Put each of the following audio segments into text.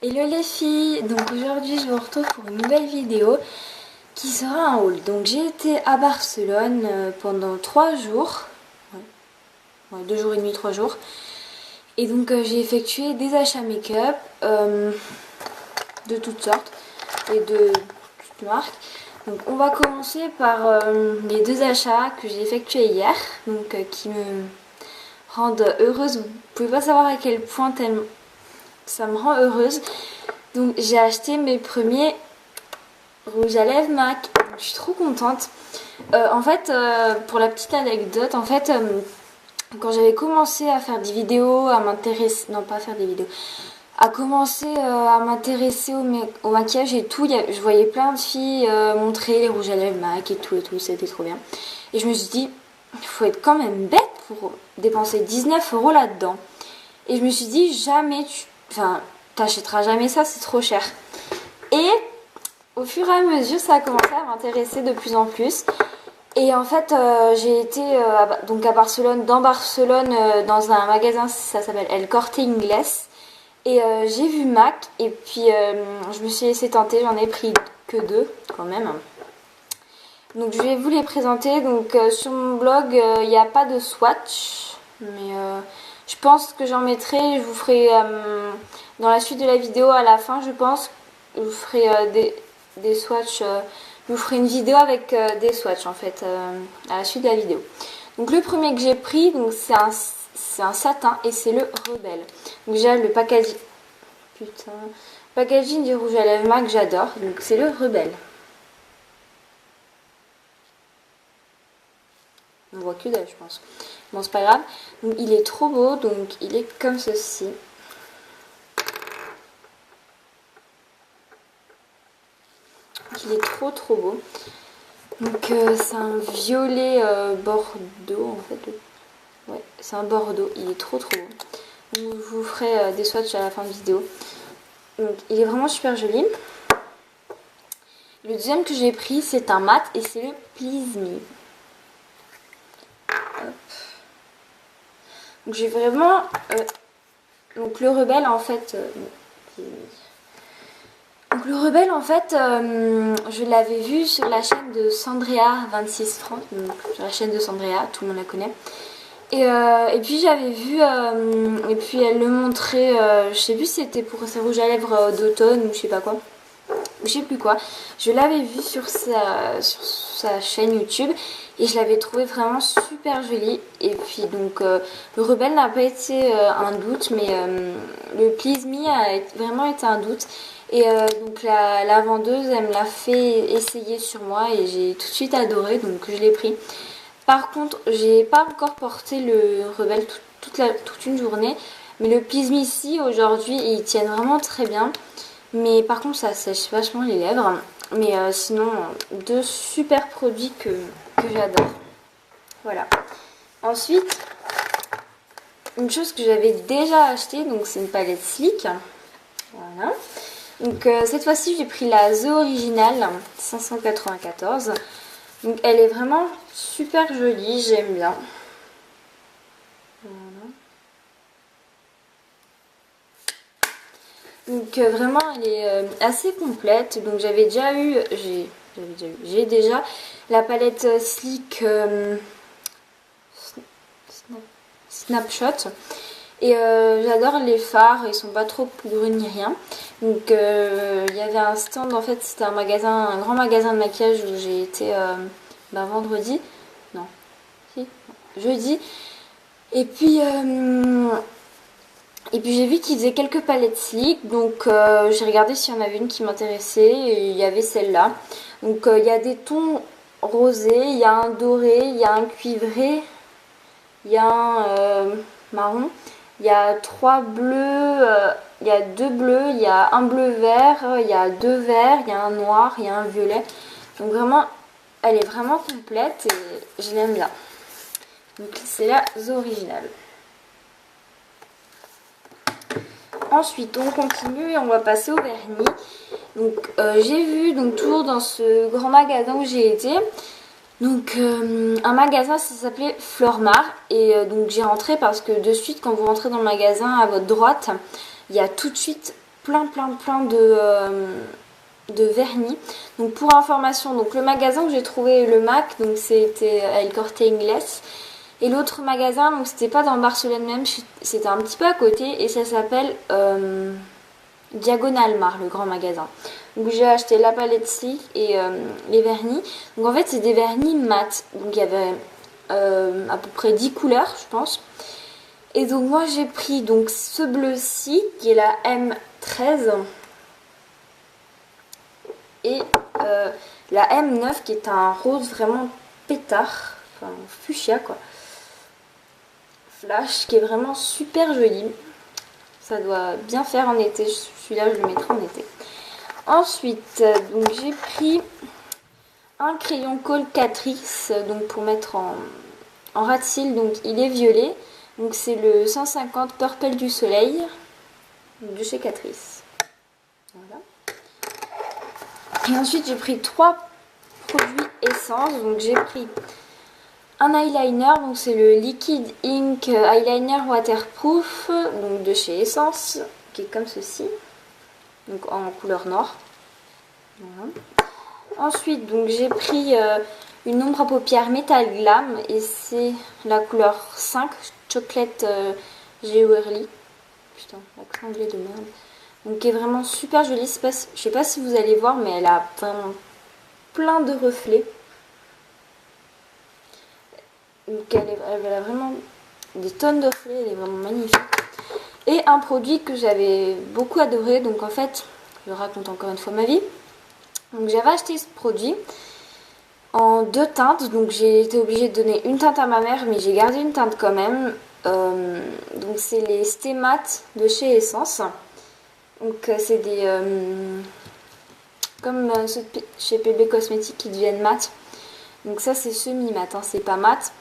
Hello les filles, donc aujourd'hui je vous retrouve pour une nouvelle vidéo qui sera un haul. Donc j'ai été à Barcelone pendant 3 jours, 2 jours et demi, 3 jours. Et donc j'ai effectué des achats make-up de toutes sortes et de toutes marques. Donc on va commencer par les 2 achats que j'ai effectués hier, donc qui me rendent heureuse. Vous pouvez pas savoir à quel point ça me rend heureuse. Donc j'ai acheté mes premiers rouges à lèvres MAC. Donc, je suis trop contente. En fait, pour la petite anecdote, en fait, quand j'avais commencé à faire des vidéos, à m'intéresser, non pas à faire des vidéos, à commencer à m'intéresser au maquillage et tout, je voyais plein de filles montrer les rouges à lèvres MAC et tout, c'était trop bien. Et je me suis dit, il faut être quand même bête pour dépenser 19 € là-dedans. Et je me suis dit, jamais t'achèteras jamais ça, c'est trop cher. Et au fur et à mesure, ça a commencé à m'intéresser de plus en plus. Et en fait, j'ai été donc à Barcelone, dans un magasin, ça s'appelle El Corte Inglés. Et j'ai vu MAC, et puis je me suis laissée tenter, j'en ai pris que 2 quand même. Donc je vais vous les présenter. Donc sur mon blog, il n'y a pas de swatch, mais je pense que j'en mettrai, je vous ferai dans la suite de la vidéo, à la fin je pense, je vous ferai des swatchs, je vous ferai une vidéo avec des swatchs en fait, à la suite de la vidéo. Donc le premier que j'ai pris, donc c'est un satin et c'est le Rebelle. Donc déjà le packaging du rouge à lèvres MAC, j'adore, donc c'est le Rebelle. On voit que dalle, je pense. Bon, c'est pas grave. Donc, il est trop beau. Donc, il est comme ceci. Il est trop beau. Donc, c'est un violet bordeaux, en fait. Ouais, c'est un bordeaux. Il est trop beau. Donc, je vous ferai des swatchs à la fin de vidéo. Donc, il est vraiment super joli. Le deuxième que j'ai pris, c'est un mat. Et c'est le Please Me. Donc j'ai vraiment donc le Rebelle en fait je l'avais vu sur la chaîne de Sandrea 2630, donc sur la chaîne de Sandrea, tout le monde la connaît. Et puis j'avais vu et puis elle le montrait, je sais plus si c'était pour ses rouges à lèvres d'automne ou je sais pas quoi. Je sais plus quoi. Je l'avais vu sur sa chaîne YouTube et je l'avais trouvé vraiment super joli. Et puis donc le Rebelle n'a pas été un doute, mais le Please Me a vraiment été un doute. Et donc la vendeuse, elle me l'a fait essayer sur moi et j'ai tout de suite adoré, donc je l'ai pris. Par contre, j'ai pas encore porté le Rebelle toute une journée, mais le Please Me ici aujourd'hui, ils tiennent vraiment très bien. Mais par contre, ça sèche vachement les lèvres. Mais sinon, 2 super produits que j'adore. Voilà. Ensuite, une chose que j'avais déjà achetée, donc c'est une palette Sleek. Voilà. Donc cette fois-ci, j'ai pris la The Original 594. Donc elle est vraiment super jolie, j'aime bien. Voilà. Donc vraiment elle est assez complète. Donc j'ai déjà la palette Sleek Snapshot. Et j'adore les fards, ils sont pas trop poudreux ni rien. Donc il y avait un stand, en fait c'était un grand magasin de maquillage où j'ai été vendredi. Non, si, jeudi. Et puis j'ai vu qu'ils faisaient quelques palettes Sleek, donc j'ai regardé s'il y en avait une qui m'intéressait et il y avait celle-là. Donc il y a des tons rosés, il y a un doré, il y a un cuivré, il y a un marron, il y a 3 bleus, il y a 2 bleus, il y a un bleu vert, il y a 2 verts, il y a un noir, il y a un violet. Donc vraiment, elle est vraiment complète et je l'aime bien. Donc c'est la The Original. Ensuite, on continue et on va passer au vernis. Donc, j'ai vu, donc toujours dans ce grand magasin où j'ai été, donc un magasin, ça s'appelait Flormar. Et donc j'ai rentré parce que de suite, quand vous rentrez dans le magasin, à votre droite, il y a tout de suite plein de vernis. Donc pour information, donc le magasin où j'ai trouvé le MAC, donc c'était El Corte Inglés. Et l'autre magasin, donc c'était pas dans Barcelone même, c'était un petit peu à côté et ça s'appelle Diagonal Mar, le grand magasin. Donc j'ai acheté la palette slick et les vernis. Donc en fait c'est des vernis mat. Donc il y avait à peu près 10 couleurs je pense. Et donc moi j'ai pris donc ce bleu-ci qui est la M13 et la M9 qui est un rose vraiment pétard, enfin fuchsia quoi. Flash qui est vraiment super joli. Ça doit bien faire en été. Celui-là, je le mettrai en été. Ensuite, donc j'ai pris un crayon colle Catrice donc pour mettre en ras de cils. Donc il est violet. Donc c'est le 150 Purple du Soleil de chez Catrice. Voilà. Et ensuite, j'ai pris 3 produits essence. Donc j'ai pris un eyeliner, donc c'est le Liquid Ink Eyeliner Waterproof donc de chez Essence, qui est comme ceci, donc en couleur noire. Voilà. Ensuite, donc j'ai pris une ombre à paupières Metal Glam et c'est la couleur 5, Chocolate Jewelry. Putain, l'accent anglais de merde. Donc qui est vraiment super jolie. Je sais pas si vous allez voir, mais elle a vraiment plein de reflets. Donc elle a vraiment des tonnes de reflets, elle est vraiment magnifique. Et un produit que j'avais beaucoup adoré, donc en fait, je raconte encore une fois ma vie. Donc j'avais acheté ce produit en 2 teintes, donc j'ai été obligée de donner une teinte à ma mère, mais j'ai gardé une teinte quand même. Donc c'est les Stay Matte de chez Essence. Donc c'est des... comme ceux de chez PB Cosmetics qui deviennent mat. Donc ça c'est semi-mat, hein, c'est pas mat.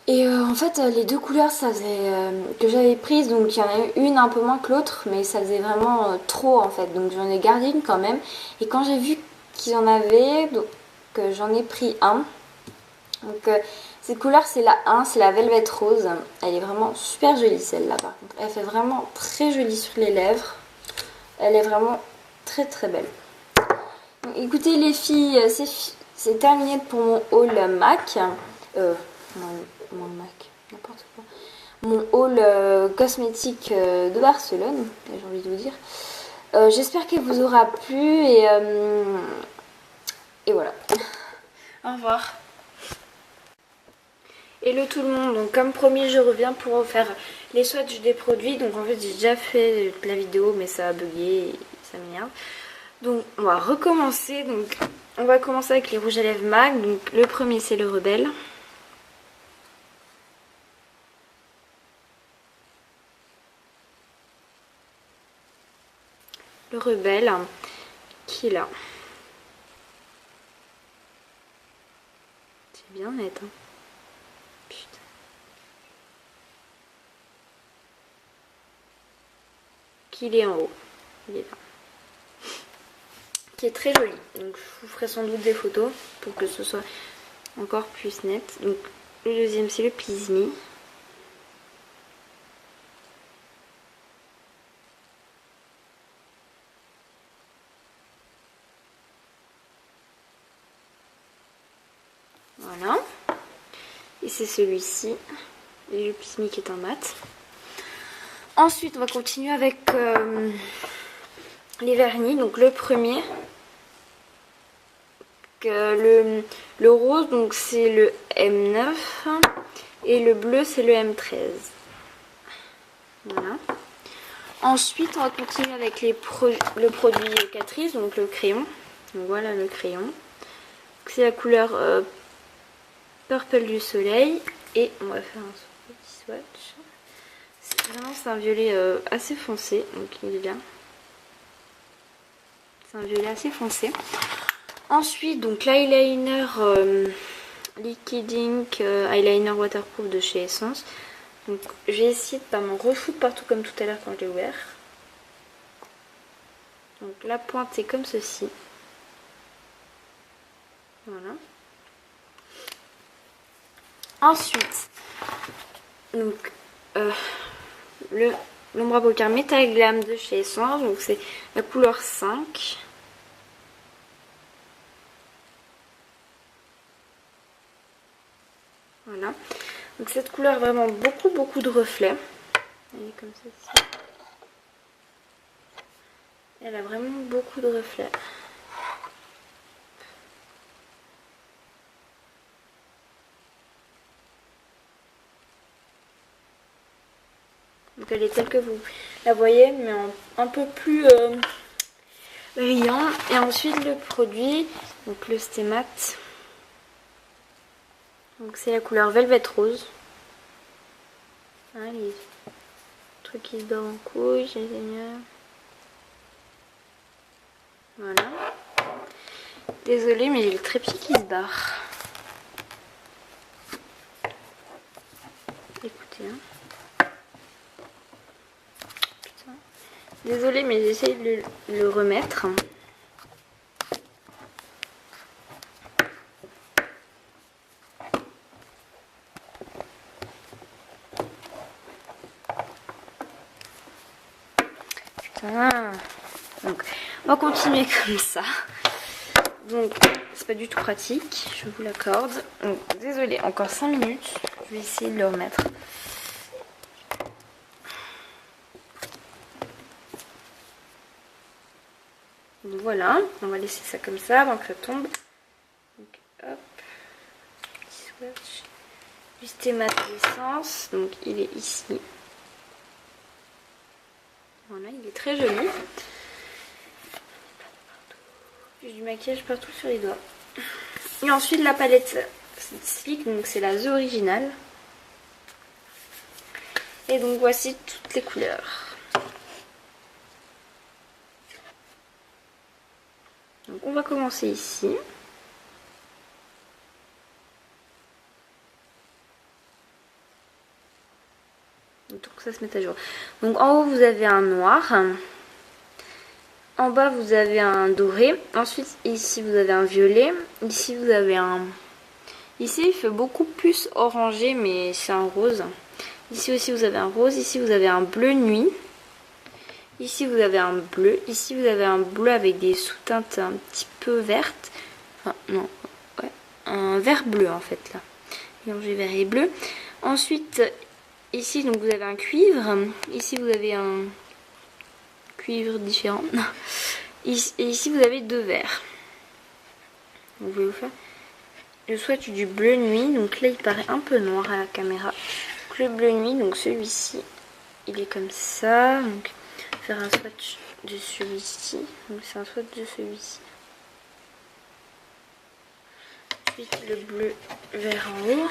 Et en fait les deux couleurs ça faisait que j'avais prises, donc il y en a eu une un peu moins que l'autre, mais ça faisait vraiment trop en fait, donc j'en ai gardé une quand même. Et quand j'ai vu qu'ils en avaient, donc j'en ai pris un. Donc cette couleur c'est la 1, c'est la Velvet Rose. Elle est vraiment super jolie celle-là par contre. Elle fait vraiment très jolie sur les lèvres. Elle est vraiment très très belle. Donc, écoutez les filles, c'est terminé pour mon haul MAC. Mon MAC, n'importe quoi. Mon haul cosmétique de Barcelone, j'ai envie de vous dire. J'espère qu'elle vous aura plu et voilà. Au revoir. Hello tout le monde, donc comme promis je reviens pour vous faire les swatchs des produits. Donc en fait j'ai déjà fait la vidéo mais ça a bugué et ça m'énerve. Donc on va recommencer, donc on va commencer avec les rouges à lèvres MAC. Donc le premier c'est le Rebelle. Le Rebelle qui est là. C'est bien net hein. Putain. Qu'il est en haut. Il est là. Qui est très joli. Donc je vous ferai sans doute des photos pour que ce soit encore plus net. Donc le deuxième c'est le Please Me. Voilà. Et c'est celui-ci. Et le Please Me qui est en mat. Ensuite on va continuer avec les vernis. Donc le premier. Le rose donc c'est le M9 et le bleu c'est le M13. Voilà. Ensuite on va continuer avec le produit Catrice, donc le crayon. Donc voilà le crayon. C'est la couleur Purple du Soleil et on va faire un petit swatch. C'est un violet assez foncé, donc il est bien. C'est un violet assez foncé. Ensuite, donc l'eyeliner Liquid Ink Eyeliner Waterproof de chez Essence. Donc j'ai essayé de pas m'en refoutre partout comme tout à l'heure quand je l'ai ouvert. Donc la pointe est comme ceci. Voilà. Ensuite, donc le l'ombre à paupières Metal Glam de chez Essence. Donc c'est la couleur 5. Voilà. Donc cette couleur a vraiment beaucoup de reflets. Elle est comme ça. Elle a vraiment beaucoup de reflets. Donc elle est telle que vous la voyez, mais un peu plus brillant. Et ensuite le produit, donc le Stay Matte. Donc c'est la couleur Velvet Rose. Hein, les trucs qui se barrent en couille, les seigneurs. Voilà. Désolée, mais j'ai le trépied qui se barre. Écoutez, hein. Putain. Désolée, mais j'essaye de le remettre. Putain. Donc, on va continuer comme ça. Donc, c'est pas du tout pratique, je vous l'accorde. Donc, désolée, encore 5 minutes. Je vais essayer de le remettre. Donc, voilà, on va laisser ça comme ça avant que ça tombe. Donc, hop. Petit swatch. Du Stay Matte d'Essence. Donc, il est ici. Voilà, il est très joli. J'ai du maquillage partout sur les doigts. Et ensuite la palette Sleek, donc c'est la The Original. Et donc voici toutes les couleurs. Donc on va commencer ici. Donc ça se met à jour. Donc en haut vous avez un noir. En bas vous avez un doré. Ensuite ici vous avez un violet. Ici vous avez un... Ici il fait beaucoup plus orangé mais c'est un rose. Ici aussi vous avez un rose. Ici vous avez un bleu nuit. Ici vous avez un bleu. Ici vous avez un bleu avec des sous-teintes un petit peu vertes. Enfin non, ouais, un vert bleu en fait là. Mélangé vert et bleu. Ensuite ici donc vous avez un cuivre. Ici vous avez un cuivre différent. Et ici vous avez 2 verts. Vous voulez vous faire le swatch du bleu nuit. Donc là il paraît un peu noir à la caméra. Donc, le bleu nuit, donc celui-ci, il est comme ça. Donc faire un swatch de celui-ci. Donc c'est un swatch de celui-ci. Ensuite le bleu vert en haut.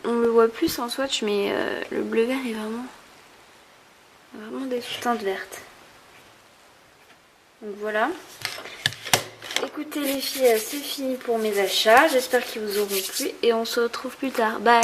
On le voit plus en swatch, mais le bleu vert est vraiment des teintes vertes. Donc voilà. Écoutez les filles, c'est fini pour mes achats. J'espère qu'ils vous auront plu et on se retrouve plus tard. Bye!